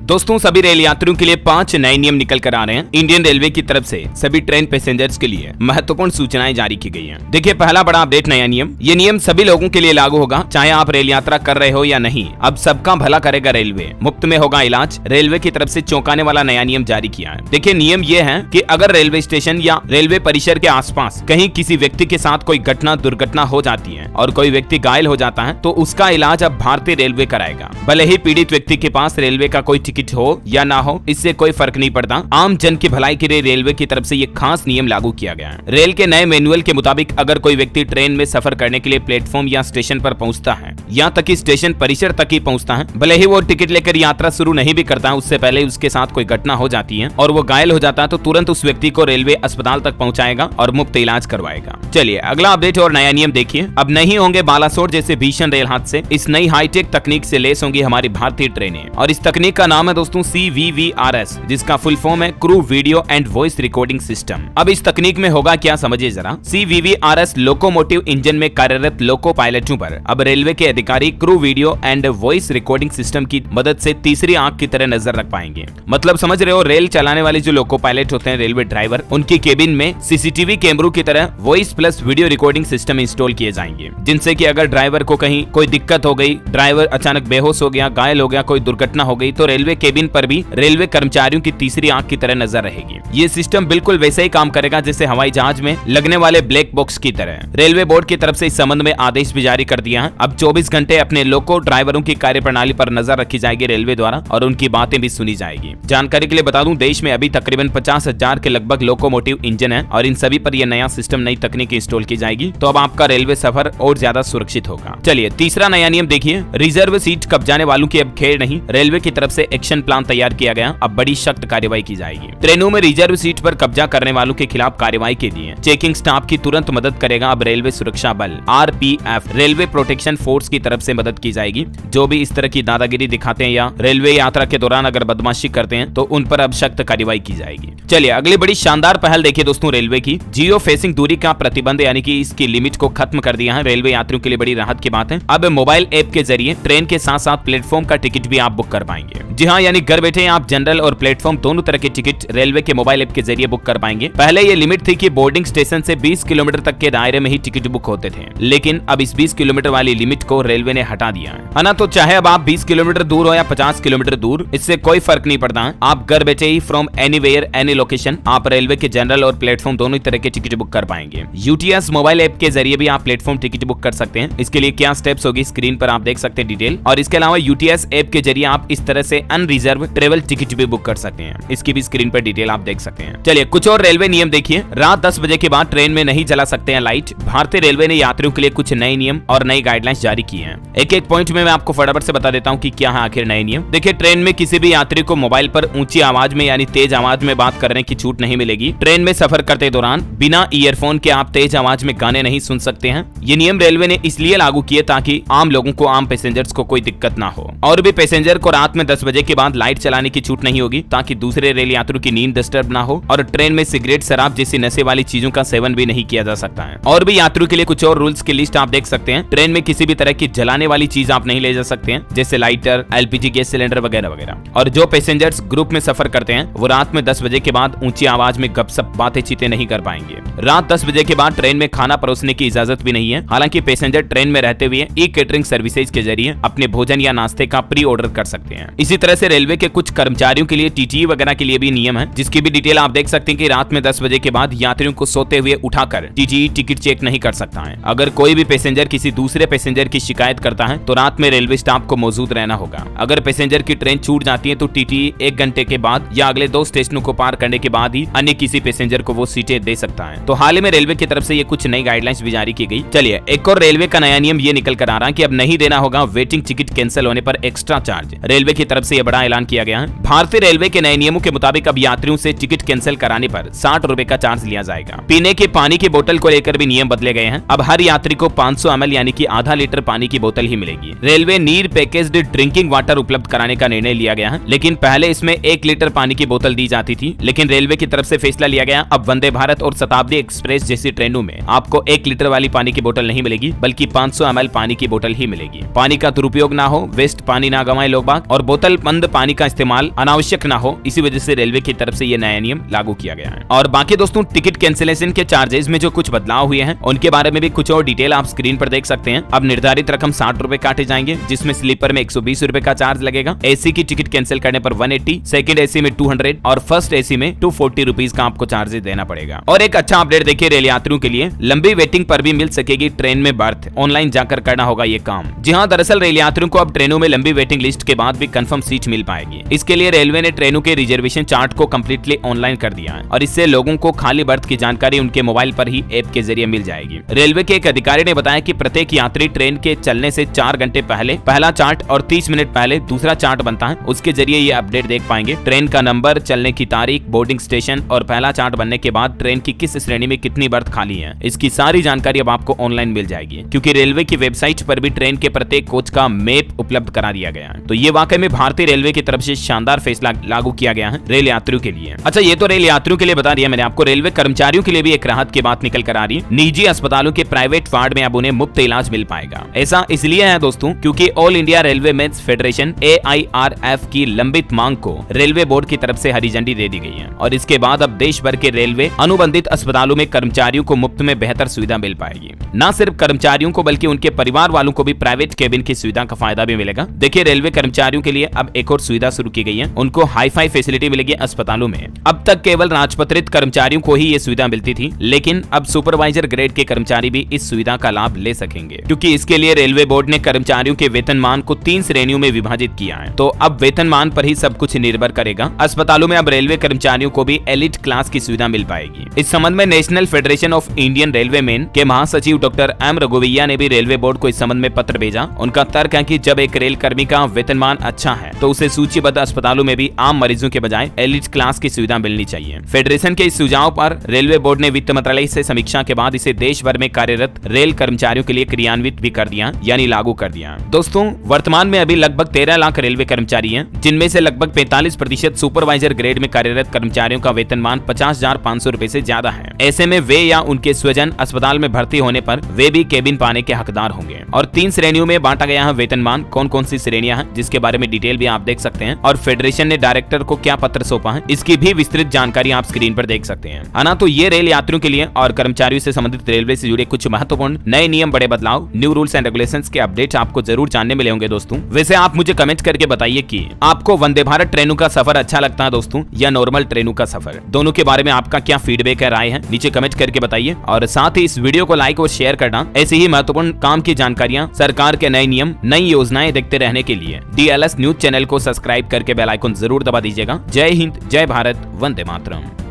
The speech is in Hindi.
दोस्तों सभी रेल यात्रियों के लिए 5 नए नियम निकल कर आ रहे हैं। इंडियन रेलवे की तरफ से सभी ट्रेन पैसेंजर्स के लिए महत्वपूर्ण सूचनाएं जारी की गई हैं। देखिए पहला बड़ा अपडेट नया नियम, ये नियम सभी लोगों के लिए लागू होगा, चाहे आप रेल यात्रा कर रहे हो या नहीं। अब सबका भला करेगा रेलवे, मुफ्त में होगा इलाज। रेलवे की तरफ से चौंकाने वाला नया नियम जारी किया है। देखिए नियम ये है कि अगर रेलवे स्टेशन या रेलवे परिसर के आसपास कहीं किसी व्यक्ति के साथ कोई दुर्घटना हो जाती है और कोई व्यक्ति घायल हो जाता है तो उसका इलाज अब भारतीय रेलवे कराएगा। भले ही पीड़ित व्यक्ति के पास रेलवे का कोई टिकट हो या ना हो, इससे कोई फर्क नहीं पड़ता। आम जन की भलाई के लिए रेलवे की तरफ से ये खास नियम लागू किया गया है। रेल के नए मैनुअल के मुताबिक अगर कोई व्यक्ति ट्रेन में सफर करने के लिए प्लेटफॉर्म या स्टेशन पर पहुंचता है, यहाँ तक कि स्टेशन परिसर तक ही पहुंचता है, भले ही वो टिकट लेकर यात्रा शुरू नहीं भी करता है, उससे पहले उसके साथ कोई घटना हो जाती है और वो घायल हो जाता है तो तुरंत उस व्यक्ति को रेलवे अस्पताल तक पहुंचाएगा और मुफ्त इलाज करवाएगा। चलिए अगला अपडेट और नया नियम देखिए। अब नहीं होंगे बालासोर जैसे भीषण रेल हादसे। इस नई हाईटेक तकनीक से लेस होंगी हमारी भारतीय ट्रेनें और इस तकनीक का नाम है दोस्तों CVVRS, जिसका फुल फॉर्म है crew video and voice recording system. अब इस तकनीक में होगा क्या समझिए जरा। CVVRS लोकोमोटिव इंजन में कार्यरत लोको पायलटों पर अब रेलवे के अधिकारी crew video and voice recording system की मदद से तीसरी आंख की तरह नजर रख पाएंगे। मतलब समझ रहे हो, रेल चलाने वाले जो लोको पायलट होते हैं, रेलवे ड्राइवर, उनकी केबिन में CCTV कैमरों की तरह voice plus video recording system install किए जाएंगे, जिनसे कि अगर ड्राइवर को कहीं कोई दिक्कत हो गई, ड्राइवर अचानक बेहोश हो गया, घायल हो गया, कोई दुर्घटना हो गई, तो रेलवे केबिन पर भी रेलवे कर्मचारियों की तीसरी आंख की तरह नजर रहेगी। ये सिस्टम बिल्कुल वैसे ही काम करेगा जैसे हवाई जहाज में लगने वाले ब्लैक बॉक्स की तरह। रेलवे बोर्ड की तरफ से इस संबंध में आदेश भी जारी कर दिया है। अब 24 घंटे अपने लोको ड्राइवरों की कार्यप्रणाली पर नजर रखी जाएगी रेलवे द्वारा और उनकी बातें भी सुनी जाएगी। जानकारी के लिए बता दूं, देश में अभी तकरीबन 50,000 के लगभग लोकोमोटिव इंजन है और इन सभी पर यह नया सिस्टम, नई तकनीक इंस्टॉल की जाएगी, तो अब आपका रेलवे सफर और ज्यादा सुरक्षित होगा। चलिए तीसरा नया नियम देखिए। रिजर्व सीट कब्जाने वालों की अब खेल नहीं, रेलवे की तरफ से एक्शन प्लान तैयार किया गया। अब बड़ी सख्त कार्रवाई की जाएगी। ट्रेनों में रिजर्व सीट पर कब्जा करने वालों के खिलाफ कार्रवाई के लिए चेकिंग स्टाफ की तुरंत मदद करेगा अब रेलवे सुरक्षा बल RPF, रेलवे प्रोटेक्शन फोर्स की तरफ से मदद की जाएगी। जो भी इस तरह की दादागिरी दिखाते हैं या रेलवे यात्रा के दौरान अगर बदमाशी करते हैं तो उन पर अब सख्त कार्रवाई की जाएगी। चलिए अगली बड़ी शानदार पहल देखिए दोस्तों रेलवे की। जियो फेसिंग दूरी का प्रतिबंध यानी कि इसकी लिमिट को खत्म कर दिया है। रेलवे यात्रियों के लिए बड़ी राहत की बात है। अब मोबाइल ऐप के जरिए ट्रेन के साथ साथ प्लेटफॉर्म का टिकट भी आप बुक कर पाएंगे। जी हाँ, यानी घर बैठे आप जनरल और प्लेटफॉर्म दोनों तरह के टिकट रेलवे के मोबाइल ऐप के जरिए बुक कर पाएंगे। पहले ये लिमिट थी कि बोर्डिंग स्टेशन से 20 किलोमीटर तक के दायरे में ही टिकट बुक होते थे, लेकिन अब इस 20 किलोमीटर वाली लिमिट को रेलवे ने हटा दिया है ना। तो चाहे अब आप 20 किलोमीटर दूर हो या 50 किलोमीटर दूर, इससे कोई फर्क नहीं पड़ता है। आप घर बैठे ही फ्रॉम एनीवेयर एनी लोकेशन आप रेलवे के जनरल और प्लेटफॉर्म दोनों तरह के टिकट बुक कर पाएंगे। UTS मोबाइल ऐप के जरिए भी आप प्लेटफॉर्म टिकट बुक कर सकते हैं। इसके लिए क्या स्टेप्स होगी स्क्रीन पर आप देख सकते हैं डिटेल। और इसके अलावा UTS ऐप के जरिए आप इस तरह से अनरिजर्व ट्रेवल टिकट भी बुक कर सकते हैं। इसकी भी स्क्रीन पर डिटेल आप देख सकते हैं। चलिए कुछ और रेलवे नियम देखिए। रात 10 बजे के बाद ट्रेन में नहीं जला सकते हैं लाइट। भारतीय रेलवे ने यात्रियों के लिए कुछ नए नियम और नई गाइडलाइंस जारी की हैं। एक एक पॉइंट में मैं आपको फटाफट से बता देता हूं कि क्या है आखिर नए नियम। देखिए ट्रेन में किसी भी यात्री को मोबाइल पर ऊंची आवाज में यानी तेज आवाज में बात करने की छूट नहीं मिलेगी। ट्रेन में सफर करते दौरान बिना ईयरफोन के आप तेज आवाज में गाने नहीं सुन सकते हैं। ये नियम रेलवे ने इसलिए लागू किए ताकि आम लोगों को, आम पैसेंजर्स को कोई दिक्कत ना हो। और भी पैसेंजर को रात में 10 बजे के बाद लाइट चलाने की छूट नहीं होगी ताकि दूसरे रेल यात्रियों की नींद डिस्टर्ब ना हो। और ट्रेन में सिगरेट, शराब जैसी नशे वाली चीजों का सेवन भी नहीं किया जा सकता है। और भी यात्रियों के लिए कुछ और रूल्स की लिस्ट आप देख सकते हैं। ट्रेन में किसी भी तरह की जलाने वाली चीज आप नहीं ले जा सकते हैं, जैसे लाइटर, LPG गैस सिलेंडर वगैरह वगैरह। और जो पैसेंजर्स ग्रुप में सफर करते हैं वो रात में 10 बजे के बाद ऊंची आवाज में गपशप बातें चीतें नहीं कर पाएंगे। रात 10 बजे के बाद ट्रेन में खाना परोसने की इजाजत भी नहीं है। हालांकि पैसेंजर ट्रेन में रहते हुए ई-केटरिंग सर्विसेज के जरिए अपने भोजन या नाश्ते का प्री ऑर्डर कर सकते हैं। इसी तरह से रेलवे के कुछ कर्मचारियों के लिए TTE वगैरह के लिए भी नियम है, जिसकी भी डिटेल आप देख सकते हैं कि रात में 10 बजे के बाद यात्रियों को सोते हुए उठाकर TTE टिकट चेक नहीं कर सकता है। अगर कोई भी पैसेंजर किसी दूसरे पैसेंजर की शिकायत करता है तो रात में रेलवे स्टाफ को मौजूद रहना होगा। अगर पैसेंजर की ट्रेन छूट जाती है तो TTE 1 घंटे के बाद या अगले 2 स्टेशनों को पार करने के बाद ही अन्य किसी पैसेंजर को वो सीटें दे सकता है। तो हाल ही में रेलवे की तरफ से ये कुछ नई गाइडलाइंस भी जारी की गई। चलिए एक और रेलवे का नया नियम ये निकल कर आ रहा है कि अब नहीं देना होगा वेटिंग टिकट कैंसिल होने पर एक्स्ट्रा चार्ज। रेलवे की तरफ से यह बड़ा ऐलान किया गया है। भारतीय रेलवे के नए नियमों के मुताबिक अब यात्रियों से टिकट कैंसिल कराने पर 60 रुपए का चार्ज लिया जाएगा। पीने के पानी की बोतल को लेकर भी नियम बदले गए हैं। अब हर यात्री को 500 ml यानी कि आधा लीटर पानी की बोतल ही मिलेगी। रेलवे नीर पैकेज्ड ड्रिंकिंग वाटर उपलब्ध कराने का निर्णय लिया गया है, लेकिन पहले इसमें 1 लीटर पानी की बोतल दी जाती थी। लेकिन रेलवे की तरफ से फैसला लिया गया, अब वंदे भारत और शताब्दी एक्सप्रेस जैसी ट्रेनों में आपको 1 लीटर वाली पानी की बोतल नहीं मिलेगी, बल्कि 500 ml पानी की बोतल ही मिलेगी। पानी का दुरुपयोग ना हो, वेस्ट पानी ना गंवाए लोग बाग, और बोतल बंद पानी का इस्तेमाल अनावश्यक ना हो, इसी वजह से रेलवे की तरफ से ये नया नियम लागू किया गया है। और बाकी दोस्तों टिकट कैंसिलेशन के चार्जेस में जो कुछ बदलाव हुए हैं उनके बारे में भी कुछ और डिटेल आप स्क्रीन पर देख सकते हैं। अब निर्धारित रकम 60 रुपए काटे जाएंगे, जिसमें स्लीपर में 120 रुपए का चार्ज लगेगा, एसी की टिकट कैंसिल करने पर 180, सेकंड एसी में 200 और फर्स्ट एसी में 240 रुपीज का आपको चार्जेस देना पड़ेगा। और एक अच्छा अपडेट देखिए रेल यात्रियों के लिए, लंबी वेटिंग पर भी मिल सकेगी ट्रेन में बर्थ, ऑनलाइन जाकर करना होगा ये काम। जी हाँ, दरअसल रेल यात्रियों को अब ट्रेनों में लंबी वेटिंग लिस्ट के बाद भी कंफर्म सीट मिल पाएगी। इसके लिए रेलवे ने ट्रेनों के रिजर्वेशन चार्ट को कंप्लीटली ऑनलाइन कर दिया है और इससे लोगों को खाली बर्थ की जानकारी उनके मोबाइल पर ही ऐप के जरिए मिल जाएगी। रेलवे के एक अधिकारी ने बताया कि प्रत्येक यात्री ट्रेन के चलने से 4 घंटे पहले पहला चार्ट और 30 मिनट पहले दूसरा चार्ट बनता है, उसके जरिए ये अपडेट देख पाएंगे। ट्रेन का नंबर, चलने की तारीख, बोर्डिंग स्टेशन और पहला चार्ट बनने के बाद ट्रेन की किस श्रेणी में कितनी बर्थ खाली है, इसकी सारी जानकारी अब आपको ऑनलाइन मिल जाएगी, क्योंकि रेलवे की वेबसाइट पर भी ट्रेन के प्रत्येक कोच का मैप उपलब्ध करा दिया गया है। तो ये वाकई में भारतीय रेलवे की तरफ से शानदार फैसला लागू किया गया है रेल यात्रियों के लिए। अच्छा, ये तो रेल यात्रियों के लिए बता दिया मैंने आपको। रेलवे कर्मचारियों के लिए भी एक राहत की बात निकल कर आ रही है। निजी अस्पतालों के प्राइवेट वार्ड में अब उन्हें मुफ्त इलाज मिल पाएगा। ऐसा इसलिए है दोस्तों क्योंकि all India railway men's federation AIRF की लंबित मांग को रेलवे बोर्ड की तरफ से हरी झंडी दे दी गई है और इसके बाद अब देश भर के रेलवे अनुबंधित अस्पतालों में कर्मचारियों को मुफ्त में बेहतर सुविधा मिल पाएगी। न सिर्फ कर्मचारियों को बल्कि उनके परिवार वालों को भी प्राइवेट केबिन की सुविधा का फायदा भी मिलेगा। देखिए, रेलवे कर्मचारियों के लिए अब एक और सुविधा शुरू की गई है, उनको हाईफाई फैसिलिटी मिलेगी अस्पतालों में। अब तक केवल राजपत्रित कर्मचारियों को ही ये सुविधा मिलती थी, लेकिन अब सुपरवाइजर ग्रेड के कर्मचारी भी इस सुविधा का लाभ ले सकेंगे, क्योंकि इसके लिए रेलवे बोर्ड ने कर्मचारियों के वेतनमान को 3 श्रेणियों में विभाजित किया है। तो अब वेतनमान पर ही सब कुछ निर्भर करेगा। अस्पतालों में अब रेलवे कर्मचारियों को भी एलिट क्लास की सुविधा मिल पाएगी। इस संबंध में national federation of Indian railway man के महासचिव डॉक्टर M रघुवैया ने भी रेलवे बोर्ड को इस संबंध में पत्र भेजा। उनका तर्क है कि जब एक रेल कर्मी का वेतनमान अच्छा है तो उसे सूचीबद्ध अस्पतालों में भी आम मरीजों के बजाय एलिट क्लास की सुविधा मिलनी चाहिए। फेडरेशन के इस सुझाव पर रेलवे बोर्ड ने वित्त मंत्रालय से समीक्षा के बाद इसे देश भर में कार्यरत रेल कर्मचारियों के लिए क्रियान्वित भी कर दिया, यानी लागू कर दिया। दोस्तों, वर्तमान में अभी लगभग 13 लाख रेलवे कर्मचारी हैं, जिनमें से लगभग 45% सुपरवाइजर ग्रेड में कार्यरत कर्मचारियों का वेतनमान 50,500 रुपए से ज्यादा है। ऐसे में वे या उनके स्वजन अस्पताल में भर्ती होने पर वे भी केबिन पाने के हकदार होंगे। और 3 श्रेणियों में बांटा गया है वेतनमान। कौन कौन सी श्रेणियां हैं जिसके बारे में डिटेल भी आप देख सकते हैं, और फेडरेशन ने डायरेक्टर को क्या पत्र सौंपा है इसकी भी विस्तृत जानकारी आप स्क्रीन पर देख सकते हैं। है तो ये रेल यात्रियों के लिए और कर्मचारियों से संबंधित रेलवे से जुड़े कुछ महत्वपूर्ण नए नियम, बड़े बदलाव, न्यू रूल्स एंड रेगुलेशंस के अपडेट्स आपको जरूर जानने मिले होंगे दोस्तों। वैसे आप मुझे कमेंट करके बताइए कि आपको वंदे भारत ट्रेनों का सफर अच्छा लगता है दोस्तों, या नॉर्मल ट्रेनों का सफर। दोनों के बारे में आपका क्या फीडबैक है, राय है, नीचे कमेंट करके बताइए। और साथ ही इस वीडियो को लाइक और शेयर करना ऐसी ही महत्वपूर्ण काम की जानकारियां, सरकार के नए नियम, नई योजनाएं देखते रहने के लिए DLS न्यूज चैनल को सब्सक्राइब करके बेल आइकन जरूर दबा दीजिएगा। जय हिंद, जय भारत, वंदे मातरम।